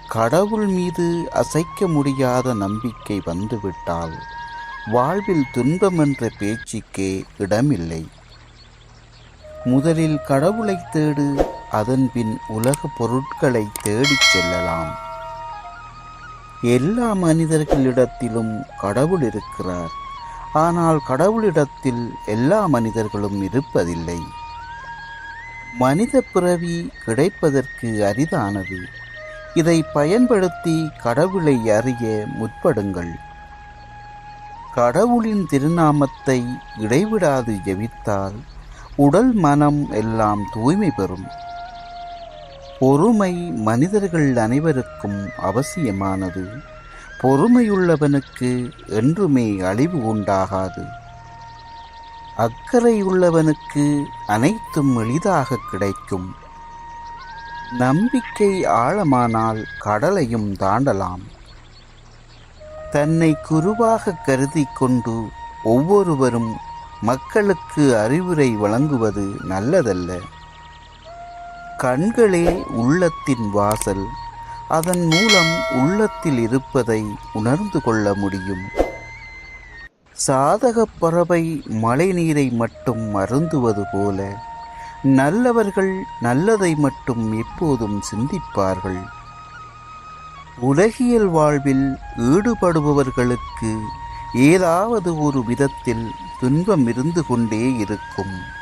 கடவுள் மீது அசைக்க முடியாத நம்பிக்கை வந்துவிட்டால் வாழ்வில் துன்பம் என்ற பேச்சுக்கே இடமில்லை. முதலில் கடவுளை தேடு, அதன்பின் உலக பொருட்களை தேடிச் செல்லலாம். எல்லா மனிதர்களிடத்திலும் கடவுள் இருக்கிறார். ஆனால் கடவுளிடத்தில் எல்லா மனிதர்களும் இருப்பதில்லை. மனித பிறவி கிடைப்பதற்கு அரிதானது. இதை பயன்படுத்தி கடவுளை அறிய முற்படுங்கள். கடவுளின் திருநாமத்தை இடைவிடாது ஜெபித்தால் உடல் மனம் எல்லாம் தூய்மை பெறும். பொறுமை மனிதர்கள் அனைவருக்கும் அவசியமானது. பொறுமையுள்ளவனுக்கு என்றுமே அழிவு உண்டாகாது. அக்கறையுள்ளவனுக்கு அனைத்தும் எளிதாக கிடைக்கும். நம்பிக்கை ஆழமானால் கடலையும் தாண்டலாம். தன்னை குருவாக கருதி கொண்டு ஒவ்வொருவரும் மக்களுக்கு அறிவுரை வழங்குவது நல்லதல்ல. கண்களே உள்ளத்தின் வாசல். அதன் மூலம் உள்ளத்தில் இருப்பதை உணர்ந்து கொள்ள முடியும். சாதகப் பறவை மழை நீரை மட்டும் அருந்துவது போல நல்லவர்கள் நல்லதை மட்டும் எப்போதும் சிந்திப்பார்கள். உலகியல் வாழ்வில் ஈடுபடுபவர்களுக்கு ஏதாவது ஒரு விதத்தில் துன்பம் இருந்து கொண்டே இருக்கும்.